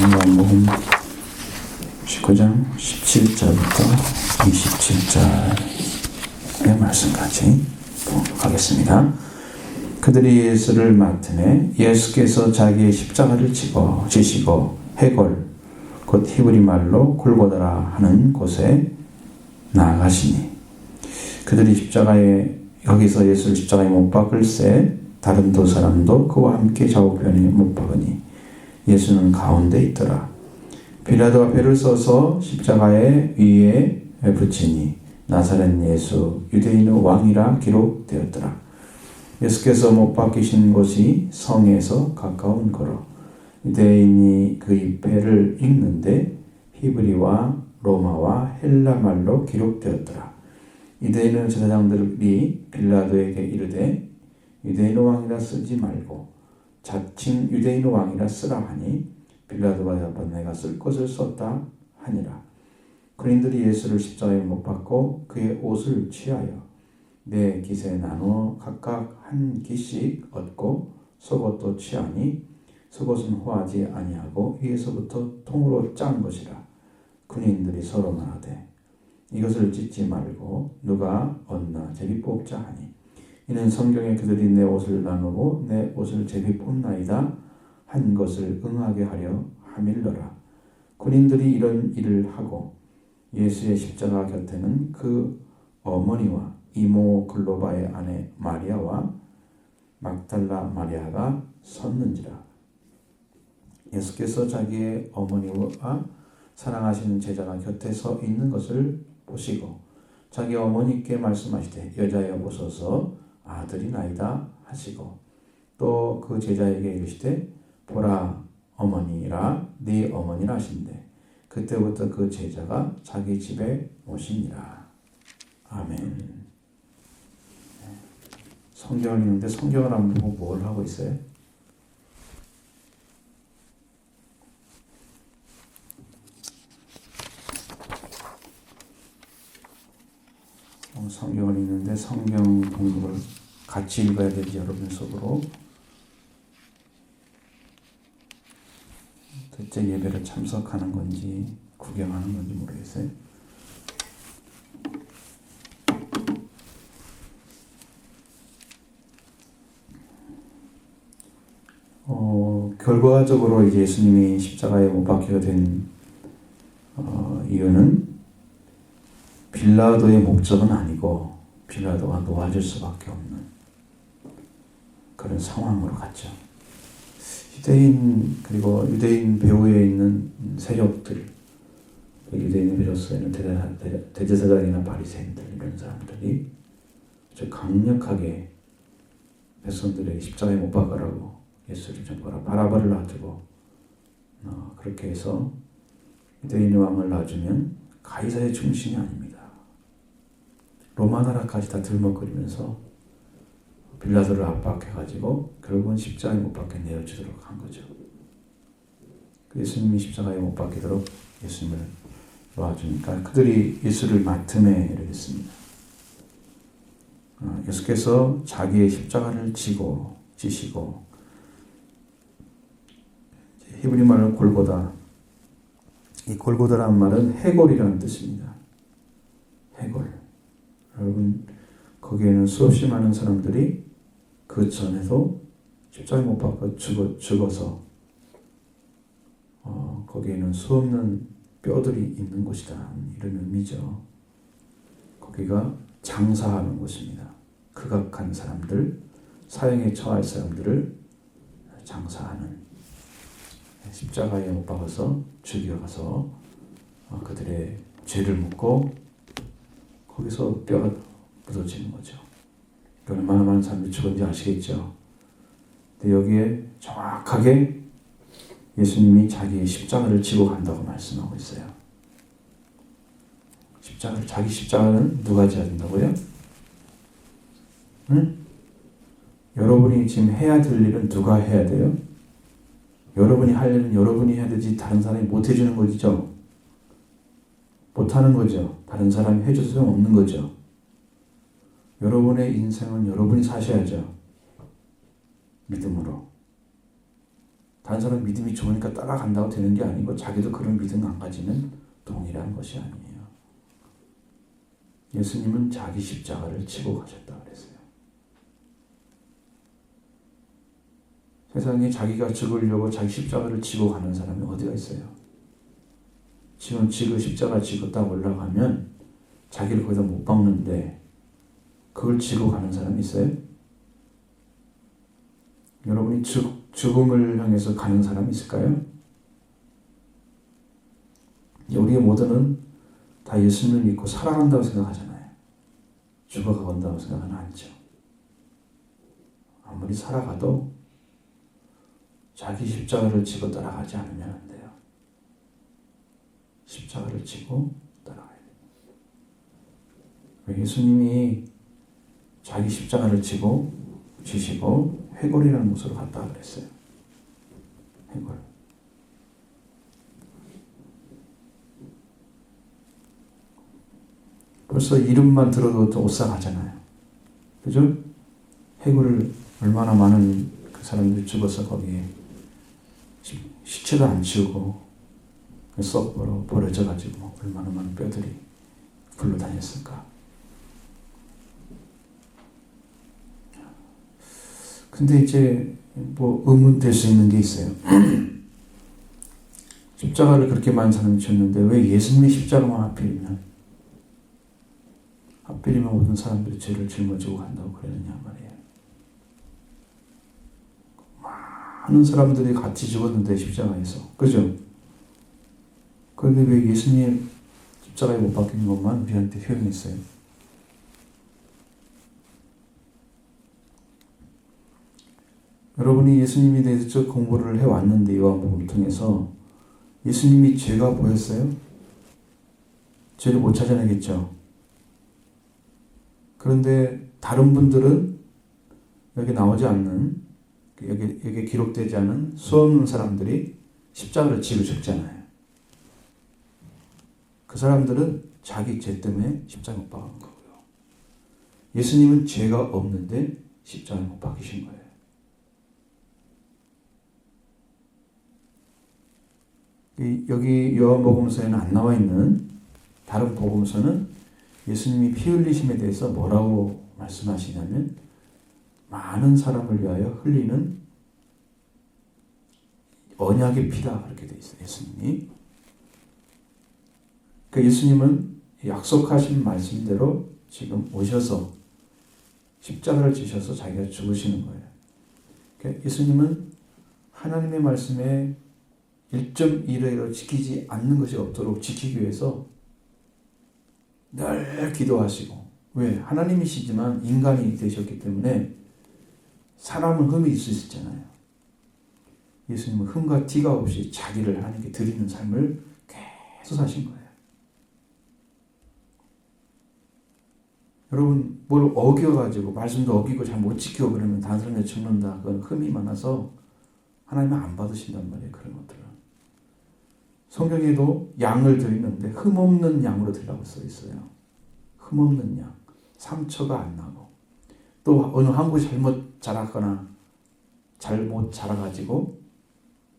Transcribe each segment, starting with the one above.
요한복음 19장 17절부터 27절의 말씀까지 보도록 하겠습니다. 그들이 예수를 맡으매 예수께서 자기의 십자가를 지시고 해골 곧 히브리 말로 골고다라 하는 곳에 나아가시니 그들이 여기서 예수를 십자가에 못 박을새 다른 두 사람도 그와 함께 좌우편에 못 박으니 예수는 가운데 있더라. 빌라도가 배를 써서 십자가의 위에 붙이니 나사렛 예수 유대인의 왕이라 기록되었더라. 예수께서 못 박히신 곳이 성에서 가까운 거로 유대인이 그의 배를 읽는데 히브리와 로마와 헬라 말로 기록되었더라. 유대인의 제사장들이 빌라도에게 이르되 유대인의 왕이라 쓰지 말고 자칭 유대인의 왕이라 쓰라 하니 빌라도가 대답하되 내가 쓸 것을 썼다 하니라. 그린들이 예수를 십자가에 못 박고 그의 옷을 취하여 네 깃에 나누어 각각 한 깃씩 얻고 속옷도 취하니 속옷은 호하지 아니하고 위에서부터 통으로 짠 것이라. 군인들이 서로 말하되 이것을 찢지 말고 누가 얻나 제비 뽑자 하니 이는 성경에 그들이 내 옷을 나누고 내 옷을 제비 뽑나이다 한 것을 응하게 하려 함일러라. 군인들이 이런 일을 하고 예수의 십자가 곁에는 그 어머니와 이모 글로바의 아내 마리아와 막달라 마리아가 섰는지라. 예수께서 자기의 어머니와 사랑하시는 제자가 곁에 서 있는 것을 보시고 자기 어머니께 말씀하시되 여자여 보소서 아들이 나이다 하시고 또 그 제자에게 이르시되 보라 어머니라 네 어머니라 하신대 그때부터 그 제자가 자기 집에 오시니라. 아멘. 성경을 읽는데 성경을 안 보고 뭘 하고 있어요? 성경을 읽는데 성경 공부를 같이 읽어야 되지 여러분 속으로. 대체 예배를 참석하는 건지 구경하는 건지 모르겠어요. 결과적으로 이제 예수님이 십자가에 못 박히게 된 이유는 빌라도의 목적은 아니고 빌라도가 놓아줄 수밖에 없는 그런 상황으로 갔죠. 그리고 유대인 배후에 있는 세력들, 유대인 배후에는 대제사장이나 바리새인들 이런 사람들이 아주 강력하게 백성들에게 십자가에 못 박으라고 예수를 전부라 바라바를 놔두고 그렇게 해서 유대인의 왕을 놔주면 가이사의 중심이 아닙니다. 로마 나라까지 다 들먹거리면서 빌라도를 압박해가지고 결국은 십자가에 못 박혀 내어주도록 한 거죠. 예수님이 십자가에 못 박히도록 예수님을 놓아주니까 그들이 예수를 맡음에 이르겠습니다. 예수께서 자기의 십자가를 지시고 히브리 말로 골고다. 이 골고다라는 말은 해골이라는 뜻입니다. 해골. 여러분 거기에는 수없이 많은 사람들이 그 전에도 십자가에 못 박혀 죽어서 거기에는 수없는 뼈들이 있는 곳이다 이런 의미죠. 거기가 장사하는 곳입니다. 극악한 사람들, 사형에 처할 사람들을 장사하는 십자가에 못 박아서 죽여가서 그들의 죄를 묻고 거기서 뼈가 묻어지는 거죠. 얼마나 많은 사람들이 죽었는지 아시겠죠? 근데 여기에 정확하게 예수님이 자기의 십자가를 지고 간다고 말씀하고 있어요. 자기 십자가는 누가 져야 된다고요? 응? 여러분이 지금 해야 될 일은 누가 해야 돼요? 여러분이 할 일은 여러분이 해야 되지 다른 사람이 못 해주는 거죠. 못하는 거죠. 다른 사람이 해줄 수 없는 거죠. 여러분의 인생은 여러분이 사셔야죠. 믿음으로. 다른 사람 믿음이 좋으니까 따라간다고 되는 게 아니고 자기도 그런 믿음 안 가지면 동일한 것이 아니에요. 예수님은 자기 십자가를 지고 가셨다 그랬어요. 세상에 자기가 죽으려고 자기 십자가를 지고 가는 사람이 어디가 있어요? 지금 십자가 지고 딱 올라가면 자기를 거기다 못 박는데 그걸 지고 가는 사람이 있어요? 여러분이 죽음을 향해서 가는 사람이 있을까요? 우리의 모두는 다 예수님을 믿고 살아간다고 생각하잖아요. 죽어간다고 생각은 않죠. 아무리 살아가도 자기 십자가를 지고 따라가지 않으면 안 돼요. 십자가를 지고 따라가야 돼요. 예수님이 자기 십자가를 지시고 회골이라는 곳으로 갔다 그랬어요. 회골. 벌써 이름만 들어도 오싹하잖아요. 그죠? 해골을 얼마나 많은 그 사람들이 죽어서 거기에 시체도 안 치우고 썩 버려져가지고 얼마나 많은 뼈들이 굴러다녔을까. 근데 이제 뭐 의문될 수 있는 게 있어요. 십자가를 그렇게 많은 사람이 쳤는데 왜 예수님의 십자가만 하필이면 모든 사람들이 죄를 짊어지고 간다고 그러느냐 말이에요. 많은 사람들이 같이 죽었는데 십자가에서. 그죠? 그런데 왜 예수님 십자가에 못 박힌 것만 우리한테 표현했어요? 여러분이 예수님에 대해서 쭉 공부를 해왔는데 요한복음을 통해서 예수님이 죄가 보였어요? 죄를 못 찾아내겠죠. 그런데 다른 분들은 여기 나오지 않는, 여기 기록되지 않은 수없는 사람들이 십자가를 지고 죽잖아요. 그 사람들은 자기 죄 때문에 십자가에 못 박은 거고요. 예수님은 죄가 없는데 십자가에 못 박히신 거예요. 여기 요한복음서에는 안 나와 있는 다른 복음서는 예수님이 피 흘리심에 대해서 뭐라고 말씀하시냐면 많은 사람을 위하여 흘리는 언약의 피다 그렇게 돼 있어요. 예수님이. 그 예수님은 약속하신 말씀대로 지금 오셔서 십자가를 지셔서 자기가 죽으시는 거예요. 그러니까 예수님은 하나님의 말씀에 1.1회로 지키지 않는 것이 없도록 지키기 위해서 늘 기도하시고, 왜? 하나님이시지만 인간이 되셨기 때문에 사람은 흠이 있을 수 있잖아요. 예수님은 흠과 티가 없이 자기를 하나님께 드리는 삶을 계속 사신 거예요. 여러분, 뭘 어겨가지고 말씀도 어기고 잘 못 지키고 그러면 다른 사람이 죽는다. 그건 흠이 많아서 하나님은 안 받으신단 말이에요. 그런 것들은. 성경에도 양을 드리는데 흠없는 양으로 드리라고 써 있어요. 흠없는 양. 상처가 안 나고. 또 어느 한 곳이 잘못 자랐거나 잘못 자라가지고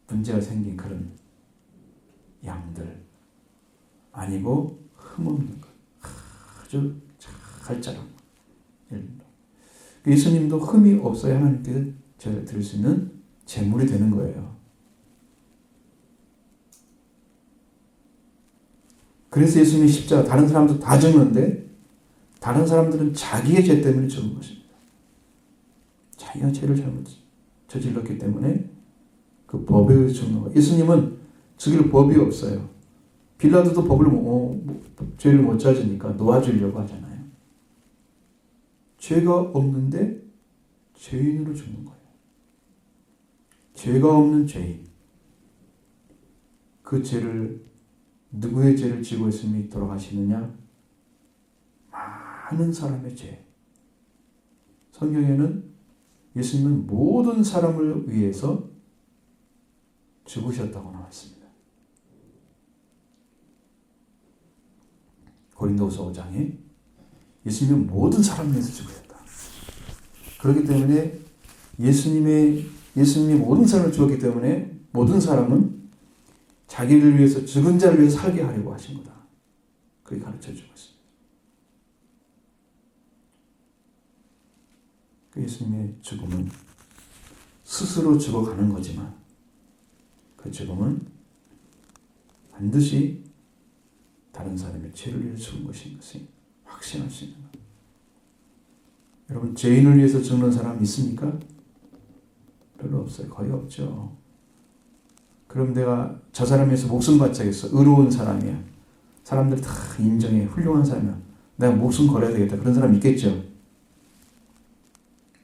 문제가 생긴 그런 양들. 아니고 흠없는 것. 아주 잘 자란 것. 예수님도 흠이 없어야 하나님께 드릴 수 있는 제물이 되는 거예요. 그래서 예수님이 십자가, 다른 사람도 다 죽는데 다른 사람들은 자기의 죄 때문에 죽은 것입니다. 자기가 죄를 잘못 저질렀기 때문에 그 법에 의해서 죽는 거예요. 예수님은 죽일 법이 없어요. 빌라도도 죄를 못 찾으니까 놓아주려고 하잖아요. 죄가 없는데 죄인으로 죽는 거예요. 죄가 없는 죄인. 그 죄를, 누구의 죄를 지고 있음이 돌아가시느냐? 많은 사람의 죄. 성경에는 예수님은 모든 사람을 위해서 죽으셨다고 나와 있습니다. 고린도후서 5장에 예수님은 모든 사람을 위해서 죽으셨다. 그렇기 때문에 예수님이 모든 사람을 죽었기 때문에 모든 사람은 자기를 위해서, 죽은 자를 위해서 살게 하려고 하신 거다. 그렇게 가르쳐주고 있습니다. 예수님의 죽음은 스스로 죽어가는 거지만 그 죽음은 반드시 다른 사람의 죄를 위해 죽은 것인 것을 확신할 수 있는 것. 여러분, 죄인을 위해서 죽는 사람 있습니까? 별로 없어요. 거의 없죠. 그럼 내가 저 사람에서 목숨 바쳐야겠어. 의로운 사람이야. 사람들 다 인정해. 훌륭한 사람이야. 내가 목숨 걸어야 되겠다. 그런 사람 있겠죠.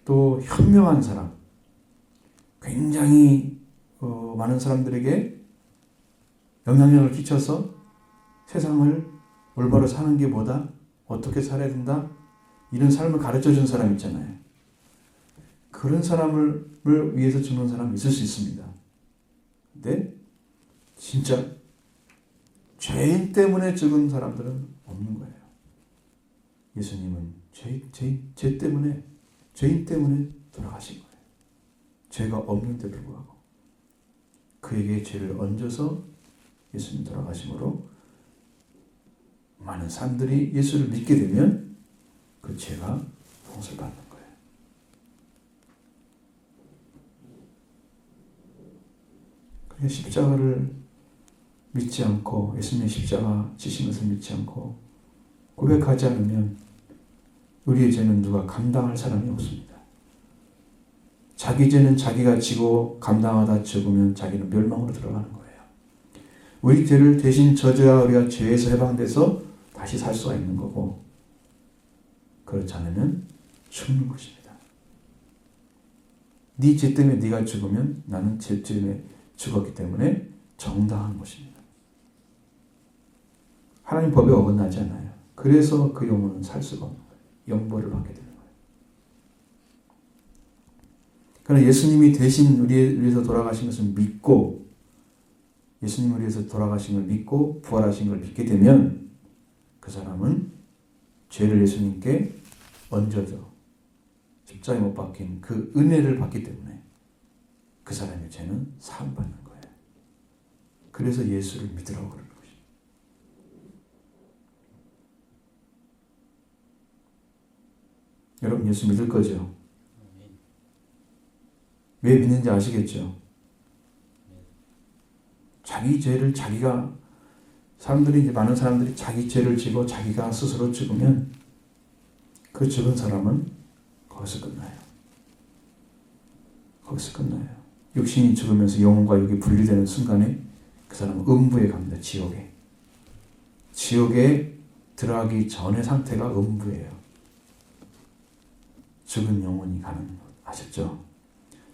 또 현명한 사람. 굉장히 많은 사람들에게 영향력을 끼쳐서 세상을 올바로 사는 게 뭐다? 어떻게 살아야 된다? 이런 삶을 가르쳐준 사람 있잖아요. 그런 사람을 위해서 죽는 사람이 있을 수 있습니다. 근데 진짜 죄인 때문에 죽은 사람들은 없는 거예요. 예수님은 죄 때문에, 죄인 때문에 돌아가신 거예요. 죄가 없는데 불구하고 그에게 죄를 얹어서 예수님 돌아가심으로 많은 사람들이 예수를 믿게 되면 그 죄가 용서받는 거예요. 그래서 십자가를 믿지 않고, 예수님의 십자가 지신 것을 믿지 않고 고백하지 않으면 우리의 죄는 누가 감당할 사람이 없습니다. 자기 죄는 자기가 지고 감당하다 죽으면 자기는 멸망으로 들어가는 거예요. 우리 죄를 대신 져줘야 우리가 죄에서 해방돼서 다시 살 수가 있는 거고, 그렇지 않으면 죽는 것입니다. 네 죄 때문에 네가 죽으면 나는 죄 때문에 죽었기 때문에 정당한 것입니다. 하나님 법에 어긋나지 않아요. 그래서 그 영혼은 살 수가 없는 거예요. 영벌을 받게 되는 거예요. 그러나 예수님이 대신 우리를 위해서 돌아가신 것을 믿고, 예수님을 위해서 돌아가신 걸 믿고 부활하신 걸 믿게 되면 그 사람은 죄를 예수님께 얹어져 십자가에 못 박힌 그 은혜를 받기 때문에 그 사람의 죄는 사함받는 거예요. 그래서 예수를 믿으라고 그러는 것입니다. 여러분, 예수 믿을 거죠? 왜 믿는지 아시겠죠? 자기 죄를 자기가, 많은 사람들이 자기 죄를 지고 자기가 스스로 죽으면 그 죽은 사람은 거기서 끝나요. 거기서 끝나요. 육신이 죽으면서 영혼과 육이 분리되는 순간에 그 사람은 음부에 갑니다. 지옥에. 지옥에 들어가기 전의 상태가 음부예요. 죽은 영혼이 가는 곳 아셨죠?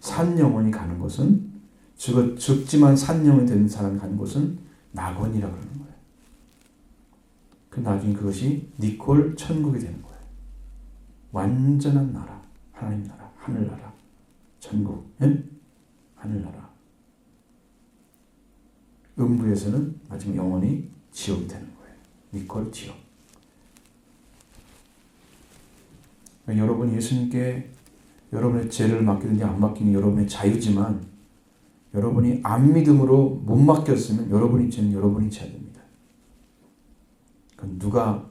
산 영혼이 가는 곳은, 죽지만 산 영혼이 되는 사람이 가는 곳은 낙원이라고 그러는 거예요. 그 나중에 그것이 니콜 천국이 되는 거예요. 완전한 나라, 하나님 나라, 하늘나라, 천국, 하늘나라. 음부에서는 마지막 영원히 지옥이 되는 거예요. 니콜 지옥. 여러분이 예수님께 여러분의 죄를 맡기든지 안 맡기는 여러분의 자유지만, 여러분이 안 믿음으로 못 맡겼으면 여러분이 죄는 여러분이 져야 됩니다. 누가,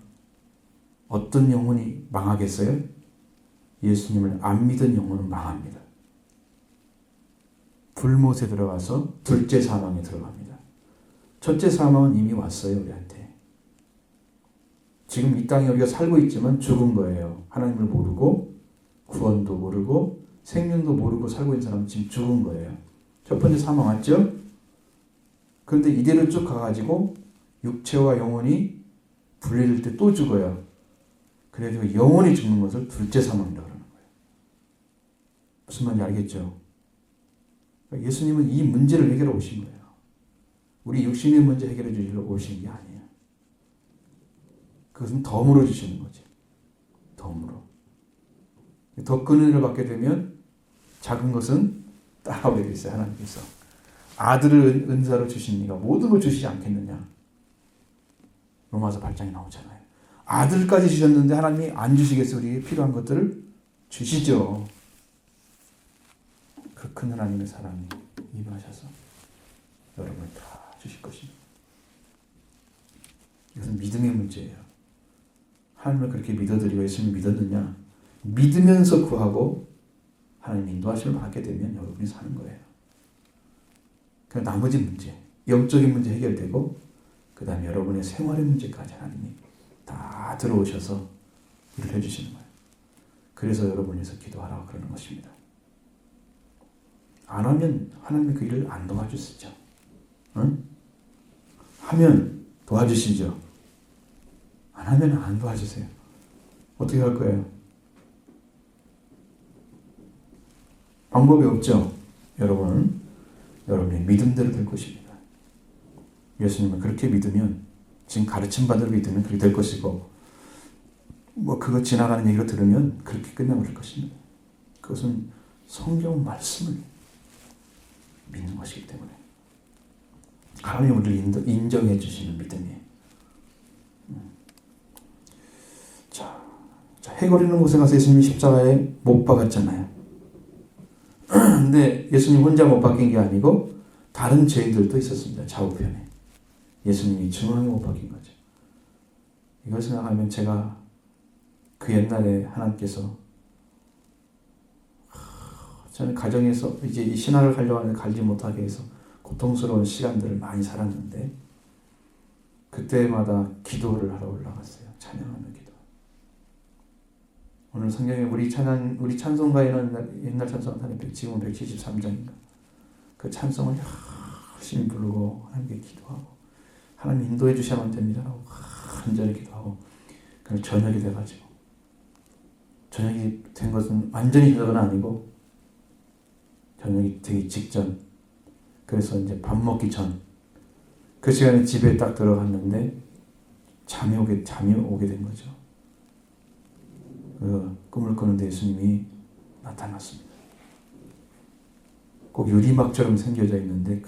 어떤 영혼이 망하겠어요? 예수님을 안 믿은 영혼은 망합니다. 불못에 들어가서 둘째 사망에 들어갑니다. 첫째 사망은 이미 왔어요, 우리한테. 지금 이 땅에 우리가 살고 있지만 죽은 거예요. 하나님을 모르고, 구원도 모르고, 생명도 모르고 살고 있는 사람은 지금 죽은 거예요. 첫 번째 사망 왔죠? 그런데 이대로 쭉 가가지고 육체와 영혼이 분리될 때 또 죽어요. 그래가지고 영혼이 죽는 것을 둘째 사망이라고 하는 거예요. 무슨 말인지 알겠죠? 예수님은 이 문제를 해결해 오신 거예요. 우리 육신의 문제 해결해 주시려고 오신 게 아니에요. 그것은 덤으로 주시는 거죠. 덤으로. 더 큰 은혜를 받게 되면 작은 것은 따라오게 돼 있어요. 하나님께서. 아들을 은사로 주시니까 모든 걸 주시지 않겠느냐. 로마서 8장에 나오잖아요. 아들까지 주셨는데 하나님이 안 주시겠어요? 우리에게 필요한 것들을 주시죠. 그 큰 하나님의 사랑이 임하셔서 여러분이 다 주실 것입니다. 이것은 믿음의 문제예요. 하나님을 그렇게 믿어드리고 예수님을 믿었느냐? 믿으면서 구하고 하나님 인도하심을 받게 되면 여러분이 사는 거예요. 그 나머지 문제, 영적인 문제 해결되고 그 다음에 여러분의 생활의 문제까지 하나님이 다 들어오셔서 일을 해주시는 거예요. 그래서 여러분에서 기도하라고 그러는 것입니다. 안 하면 하나님이 그 일을 안 도와주시죠. 응? 하면 도와주시죠. 안 하면 안 도와주세요. 어떻게 할 거예요? 방법이 없죠. 여러분의 믿음대로 될 것입니다. 예수님을 그렇게 믿으면, 지금 가르침 받을 믿으면 그렇게 될 것이고, 그거 지나가는 얘기로 들으면 그렇게 끝나버릴 것입니다. 그것은 성경 말씀을 믿는 것이기 때문에 하나님이 우리를 인정해 주시는 믿음이에요. 자, 해거리는 곳에 가서 예수님이 십자가에 못 박았잖아요. 근데 예수님 혼자 못 박힌 게 아니고 다른 죄인들도 있었습니다. 좌우편에. 예수님이 중앙에 못 박힌 거죠. 이걸 생각하면 제가 그 옛날에 하나님께서 저는 가정에서 이제 이 신학을 가려고 하는데 갈지 못하게 해서 고통스러운 시간들을 많이 살았는데 그때마다 기도를 하러 올라갔어요. 찬양하는 기도. 오늘 성경에 우리 찬송가에는 옛날 찬송가 지금 173장인가 그 찬송을 열심히 부르고 하나님께 기도하고 하나님 인도해 주셔야만 됩니다 하고 간절히 기도하고 그날 저녁이 돼가지고 저녁이 된 것은 완전히 저녁은 아니고 저녁이 되기 직전 그래서 이제 밥 먹기 전 그 시간에 집에 딱 들어갔는데 잠이 오게 된 거죠. 꿈을 꾸는데 예수님이 나타났습니다. 꼭 유리막처럼 생겨져 있는데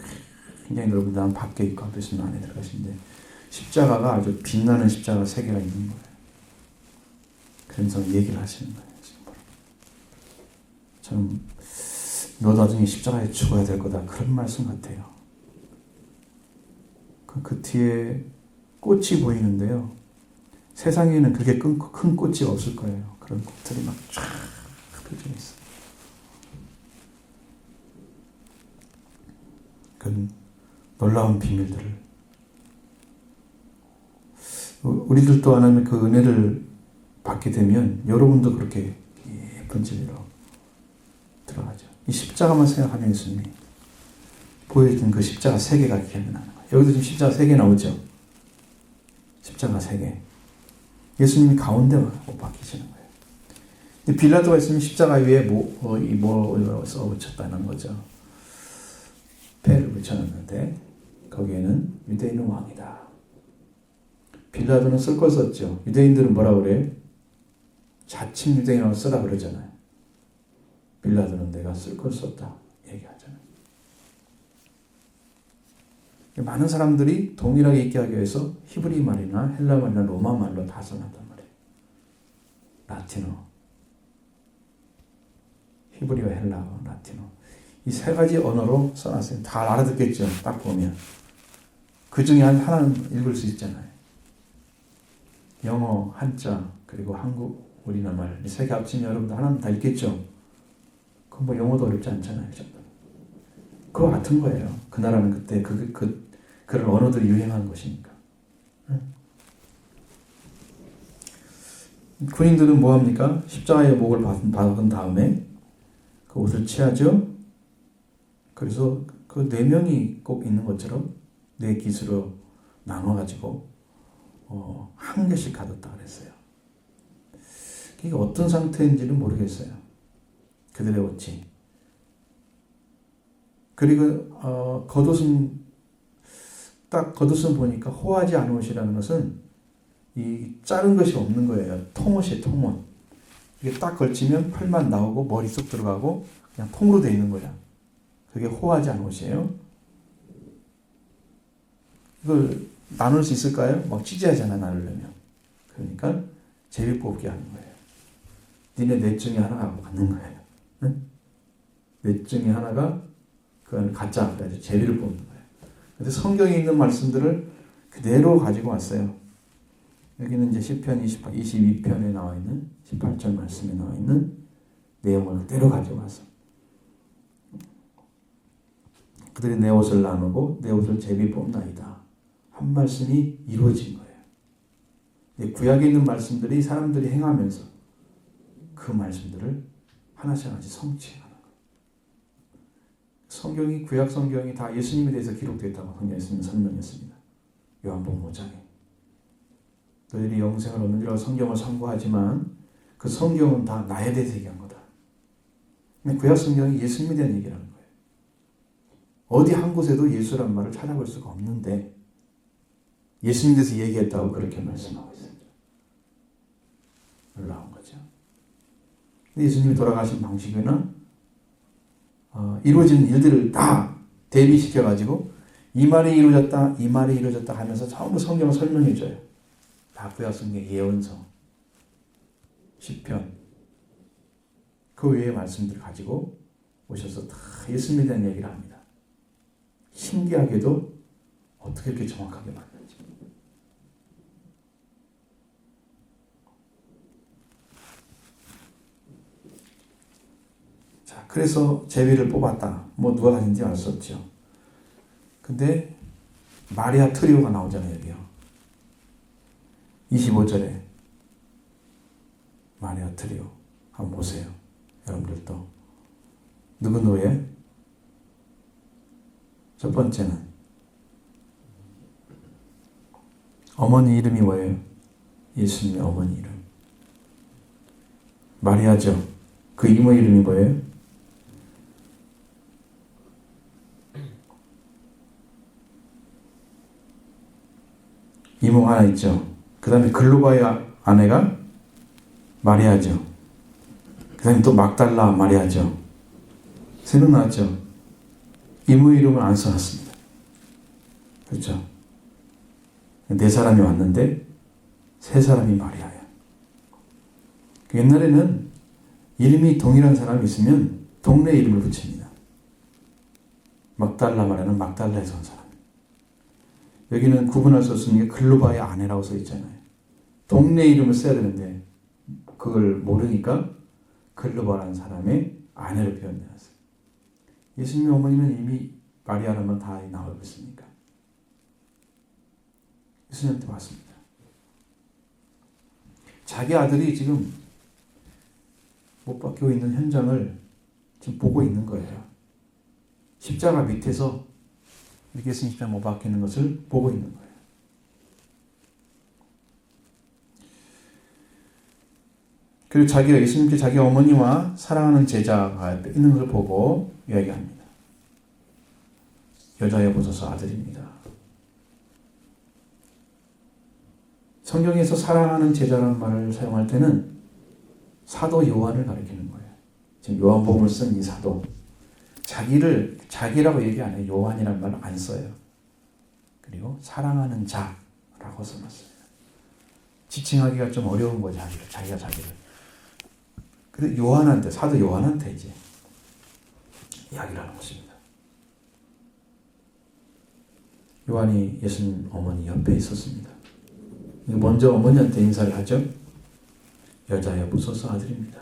굉장히 넓은 난 밖에 있고 앞에 있으면 안에 들어가시는데 십자가가 아주 빛나는 십자가 3개가 있는 거예요. 그래서 얘기를 하시는 거예요. 저는 너 나중에 십자가에 죽어야 될 거다 그런 말씀 같아요. 그 뒤에 꽃이 보이는데요. 세상에는 그렇게 큰 꽃이 없을 거예요. 그런 꽃들이 막 쫙 펼쳐져 있어요. 그 놀라운 비밀들을 우리들도 하나님의 그 은혜를 받게 되면 여러분도 그렇게 예쁜 진리로 들어가죠. 이 십자가만 생각하면 예수님이 보여준 그 십자가 3개가 기억이 나는 거예요. 여기도 지금 십자가 3개 나오죠. 십자가 3개. 예수님이 가운데 못 박히시는 거예요. 빌라도가 있으면 십자가 위에 뭐 써 붙였다는 거죠. 패를 붙여놨는데 거기에는 유대인은 왕이다. 빌라도는 쓸 걸 썼죠. 유대인들은 뭐라 그래요? 자칭 유대인이라고 쓰라 그러잖아요. 빌라도는 내가 쓸 걸 썼다 얘기하잖아요. 많은 사람들이 동일하게 있게 하기 위해서 히브리 말이나 헬라 말이나 로마 말로 다 써놨단 말이에요. 라틴어, 히브리어, 헬라어, 라틴어 이 3가지 언어로 써놨어요. 다 알아듣겠죠. 딱 보면 그 중에 하나는 읽을 수 있잖아요. 영어, 한자 그리고 한국, 우리나라 말 이 3개 합치면 여러분들 하나는 다 읽겠죠. 그건 뭐 영어도 어렵지 않잖아요. 그거 같은 거예요. 그 나라는 그때 그런 언어들이 유행한 것이니까. 군인들은 뭐 합니까? 십자가의 목을 박은 다음에 그 옷을 취하죠. 그래서 그 4명이 꼭 있는 것처럼 4기수로 나눠가지고 한 개씩 가뒀다 그랬어요. 이게 어떤 상태인지는 모르겠어요. 그들의 옷이. 그리고 겉옷은 보니까 호하지 않은 옷이라는 것은 이 자른 것이 없는 거예요. 통옷이에요. 통옷. 이게 딱 걸치면 펄만 나오고 머리 쏙 들어가고 그냥 통으로 되어 있는 거야. 그게 호하지 않은 옷이에요. 이걸 나눌 수 있을까요? 막 찌지하잖아 나누려면. 그러니까 제비 뽑기 하는 거예요. 니네 넷 중에 하나가 맞는 거예요. 응? 넷 중에 하나가 그건 가짜 그래서 제비를 뽑는 거예요. 근데 성경에 있는 말씀들을 그대로 가지고 왔어요. 여기는 이제 시편 22편에 나와 있는 18절 말씀에 나와 있는 내용을 그대로 가지고 왔어. 그들이 내 옷을 나누고 내 옷을 제비 뽑나이다. 한 말씀이 이루어진 거예요. 구약에 있는 말씀들이 사람들이 행하면서 그 말씀들을 하나씩 하나씩 성취하는 거예요. 성경이, 구약 성경이 다 예수님에 대해서 기록되어 있다고 성경에서는 설명했습니다. 요한복음 5장에. 너희들이 영생을 얻느니라고 성경을 선고하지만 그 성경은 다 나에 대해서 얘기한 거다. 근데 구약 성경이 예수님에 대한 얘기를 하는 거예요. 어디 한 곳에도 예수란 말을 찾아볼 수가 없는데 예수님에 대해서 얘기했다고 그렇게 말씀하고 있습니다. 놀라운 거죠. 근데 예수님이 돌아가신 방식에는 이루어진 일들을 다 대비시켜가지고 이 말이 이루어졌다, 이 말이 이루어졌다 하면서 전부 성경을 설명해줘요. 다 구약 성경의 예언서, 시편, 그 외의 말씀들을 가지고 오셔서 다 예수님에 대한 얘기를 합니다. 신기하게도 어떻게 이렇게 정확하게 맞는지. 자, 그래서 제비를 뽑았다. 뭐 누가 가진지 알 수 없죠. 근데 마리아 트리오가 나오잖아요, 여기요. 25절에 마리아 트리오 한번 보세요. 여러분들도 누구누구예요? 첫 번째는 어머니 이름이 뭐예요? 예수님의 어머니 이름 마리아죠. 그 이모 이름이 뭐예요? 이모 하나 있죠. 그 다음에 글로바의 아내가 마리아죠. 그 다음에 또 막달라 마리아죠. 세 명 나왔죠. 이모 이름을 안 써놨습니다. 그렇죠. 네 사람이 왔는데 세 사람이 마리아예요. 옛날에는 이름이 동일한 사람이 있으면 동네 이름을 붙입니다. 막달라 마리아는 막달라에서 온 사람. 여기는 구분할 수 없는 게 글로바의 아내라고 써 있잖아요. 동네 이름을 써야 되는데 그걸 모르니까 글로바라는 사람의 아내로 표현해놨어요. 예수님의 어머니는 이미 마리아라면 다 나오고 있으니까 예수님한테 왔습니다. 자기 아들이 지금 못 박히고 있는 현장을 지금 보고 있는 거예요. 십자가 밑에서 이렇게 예수님 십자가 못 박히는 것을 보고 있는 거예요. 그리고 자기가 예수님께 자기 어머니와 사랑하는 제자가 있는 것을 보고 이야기합니다. 여자여 보소서 아들입니다. 성경에서 사랑하는 제자라는 말을 사용할 때는 사도 요한을 가리키는 거예요. 지금 요한복음을 쓴 이 사도. 자기를 자기라고 얘기 안 해요. 요한이라는 말을 안 써요. 그리고 사랑하는 자라고 써놨어요. 지칭하기가 좀 어려운 거죠. 자기가 자기를. 그래서 요한한테, 사도 요한한테 이제 이야기를 하는 것입니다. 요한이 예수님 어머니 옆에 있었습니다. 먼저 어머니한테 인사를 하죠. 여자여 보소서 아들입니다.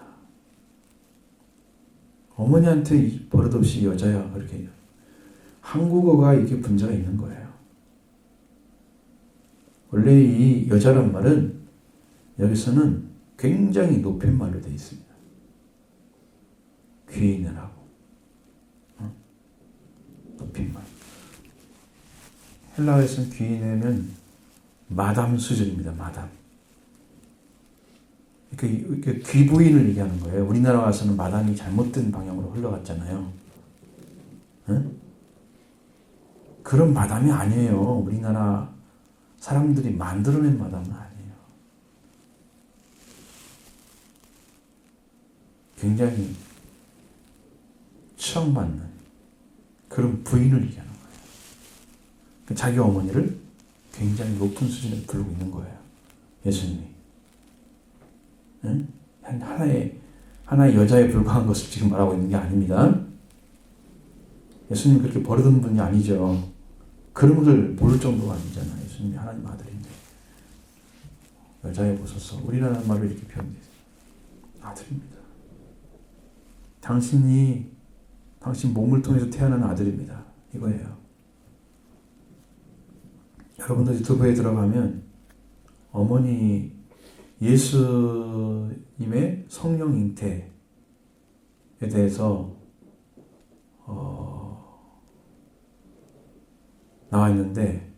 어머니한테 버릇없이 여자야 그렇게 한국어가 이렇게 분자가 있는 거예요. 원래 이 여자란 말은 여기서는 굉장히 높임말로 되어 있습니다. 귀인이라고 높임말. 헬라어에서는 귀인이면 마담 수준입니다. 마담. 이렇게 귀부인을 얘기하는 거예요. 우리나라 와서는 마담이 잘못된 방향으로 흘러갔잖아요. 응? 그런 마담이 아니에요. 우리나라 사람들이 만들어낸 마담은 아니에요. 굉장히 추앙받는 그런 부인을 얘기하는 거예요. 자기 어머니를 굉장히 높은 수준에 부르고 있는 거예요. 예수님이. 응? 하나의 여자에 불과한 것을 지금 말하고 있는 게 아닙니다. 예수님 그렇게 버릇없는 분이 아니죠. 그런 것을 모를 정도가 아니잖아요. 예수님이 하나님 아들인데. 여자의 보소서. 우리나라 말로 이렇게 표현되어 있어요. 아들입니다. 당신 몸을 통해서 태어난 아들입니다. 이거예요. 여러분들 유튜브에 들어가면 어머니 예수님의 성령 잉태에 대해서 나와 있는데,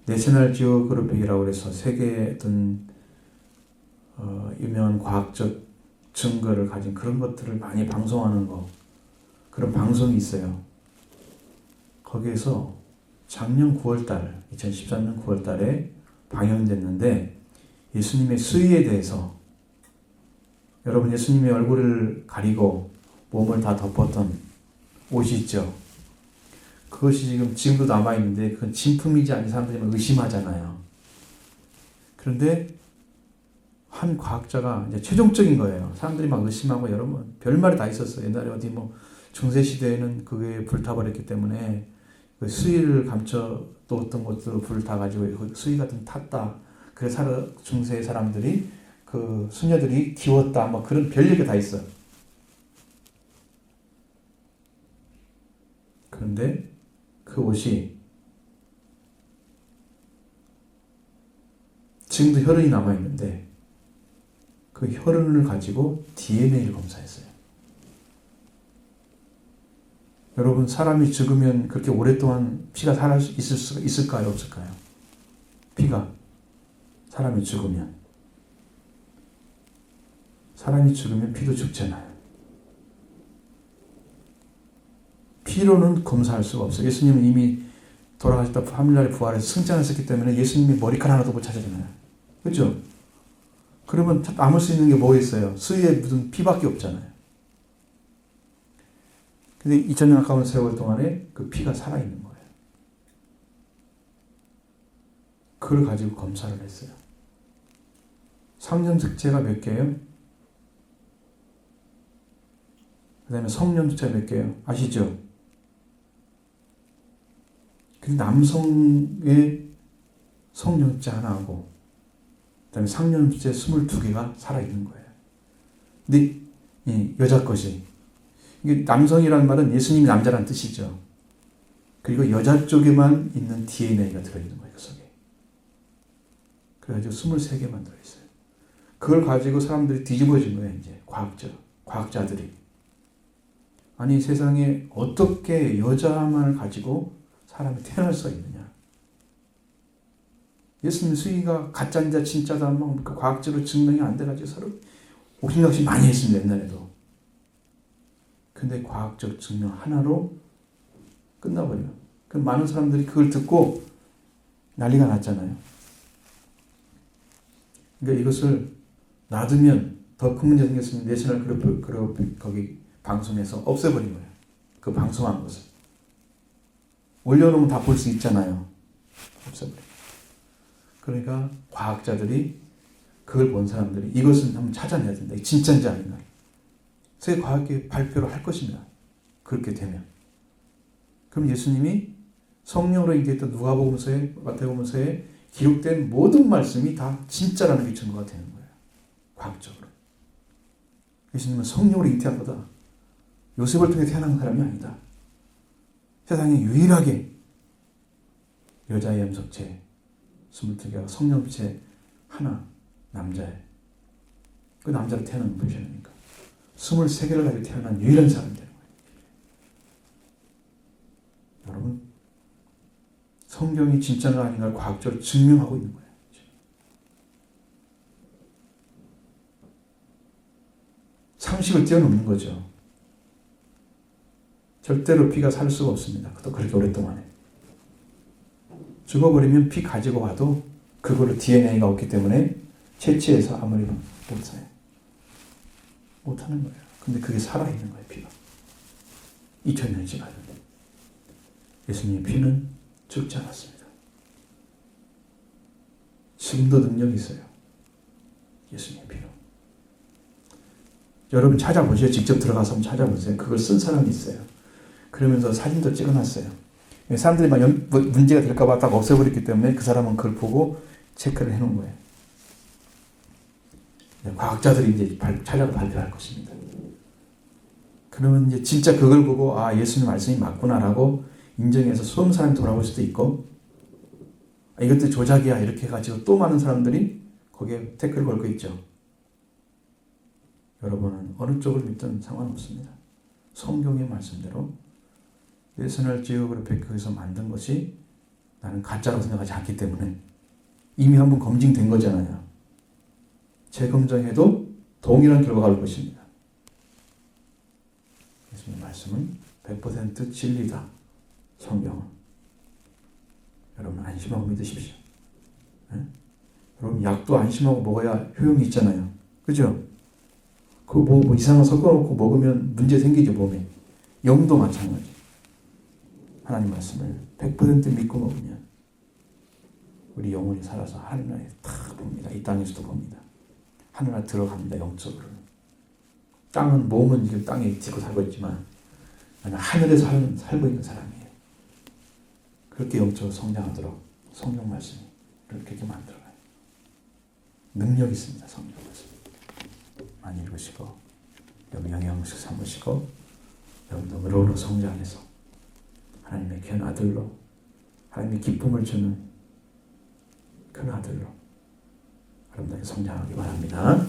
내셔널 지오그래픽이라고 해서 세계의 어떤 유명한 과학적 증거를 가진 그런 것들을 많이 방송하는 그런 방송이 있어요. 거기에서 작년 9월달, 2013년 9월달에 방영됐는데, 예수님의 수위에 대해서, 여러분 예수님의 얼굴을 가리고 몸을 다 덮었던 옷이 있죠. 그것이 지금도 남아있는데, 그건 진품이지 않은 사람들이 의심하잖아요. 그런데 한 과학자가 이제 최종적인 거예요. 사람들이 막 의심하고 여러분 별말이 다 있었어요. 옛날에 어디 중세시대에는 그게 불타버렸기 때문에 그 수위를 감춰뒀던 것도 불을 타가지고 그 수위가 좀 탔다. 그래서 중세 사람들이 그 수녀들이 기웠다. 그런 별얘기가 다 있어. 그런데 그 옷이 지금도 혈흔이 남아있는데, 그 혈흔을 가지고 DNA를 검사했어요. 여러분, 사람이 죽으면 그렇게 오랫동안 피가 살아 있을 수가 있을까요? 없을까요? 피가. 사람이 죽으면 피도 죽잖아요. 피로는 검사할 수가 없어요. 예수님은 이미 돌아가셨다 하늘나라에 부활해서 승천하셨기 때문에 예수님이 머리카락 하나도 못 찾아주나요? 그렇죠? 그러면 남을 수 있는 게 뭐 있어요? 수위에 묻은 피밖에 없잖아요. 근데 2000년 가까운 세월 동안에 그 피가 살아있는 거예요. 그걸 가지고 검사를 했어요. 상념특체가 몇 개예요? 그 다음에 성념특체가 몇 개예요? 아시죠? 근데 남성의 성념특체 하나하고 그 다음에 상념특체 22개가 살아있는 거예요. 근데 여자 것이, 이게 남성이라는 말은 예수님이 남자라는 뜻이죠. 그리고 여자 쪽에만 있는 DNA가 들어있는 거예요. 그 속에. 그래가지고 23개만 들어있어요. 그걸 가지고 사람들이 뒤집어진 거예요. 이제 과학자들이. 아니, 세상에 어떻게 여자만을 가지고 사람이 태어날 수가 있느냐. 예수님 수위가 가짜인자 진짜다 그 과학적으로 증명이 안 돼가지고 서로 옥신각신 많이 했습니다. 옛날에도. 근데 과학적 증명 하나로 끝나버려요. 그럼 많은 사람들이 그걸 듣고 난리가 났잖아요. 그러니까 이것을 놔두면 더 큰 문제 생겼으면 내셔널 그룹 거기 방송에서 없애버린 거예요. 그 방송한 것을. 올려놓으면 다 볼 수 있잖아요. 없애버려. 그러니까 과학자들이, 그걸 본 사람들이 이것은 한번 찾아내야 된다. 진짜인지 아닌가. 세계 과학계 발표를 할 것입니다. 그렇게 되면. 그럼 예수님이 성령으로 인도했던 누가복음서에, 마태복음서에 기록된 모든 말씀이 다 진짜라는 게 증거가 되는 거예요. 과학적으로. 예수님은 성령으로 잉태한 거다. 요셉을 통해 태어난 사람이 아니다. 세상에 유일하게 여자의 염석체 22개가 성령체 하나, 남자의. 그 남자로 태어난 분이니까 23개를 가지고 태어난 유일한 사람이 되는 거예요. 여러분, 성경이 진짜가 아닌가를 과학적으로 증명하고 있는 거예요. 상식을 뛰어넘는 거죠. 절대로 피가 살 수가 없습니다. 또 그렇게 오랫동안에. 죽어버리면 피 가지고 와도 그걸로 DNA가 없기 때문에 채취해서 아무리 못해요. 못하는 거예요. 근데 그게 살아있는 거예요, 피가. 2000년이 지났는데. 예수님의 피는 죽지 않았습니다. 지금도 능력이 있어요. 예수님의 피로. 여러분 찾아보세요. 직접 들어가서 한번 찾아보세요. 그걸 쓴 사람이 있어요. 그러면서 사진도 찍어놨어요. 사람들이 막 문제가 될까봐 딱 없애버렸기 때문에 그 사람은 그걸 보고 체크를 해놓은 거예요. 과학자들이 이제 찾아서 발표할 것입니다. 그러면 이제 진짜 그걸 보고 아 예수님 말씀이 맞구나라고 인정해서 수많은 사람이 돌아올 수도 있고 이것도 조작이야 이렇게 해가지고 또 많은 사람들이 거기에 태클을 걸고 있죠. 여러분은 어느 쪽을 믿든 상관없습니다. 성경의 말씀대로 예수를 지옥으로 베껴서 만든 것이 나는 가짜라고 생각하지 않기 때문에 이미 한번 검증된 거잖아요. 재검증해도 동일한 결과가 올 것입니다. 예수님의 말씀은 100% 진리다. 성경은. 여러분 안심하고 믿으십시오. 네? 여러분 약도 안심하고 먹어야 효용이 있잖아요. 그죠? 그거 뭐 이상한 섞어놓고 먹으면 문제 생기죠 몸에. 영도 마찬가지. 하나님 말씀을 100% 믿고 먹으면 우리 영혼이 살아서 하늘나라에 탁 봅니다. 이 땅에서도 봅니다. 하늘나라 들어갑니다. 영적으로. 땅은 몸은 지금 땅에 지고 살고 있지만 나는 하늘에서 살고 있는 사람이에요. 그렇게 영적으로 성장하도록 성경 말씀이 그렇게 만들어가요. 능력이 있습니다. 성경 말씀. 많이 읽으시고 여러분 영양식 삼으시고 여러분도 의로우로 성장해서 하나님의 귀한 아들로 하나님의 기쁨을 주는 큰 아들로 여러분들에게 성장하기 바랍니다.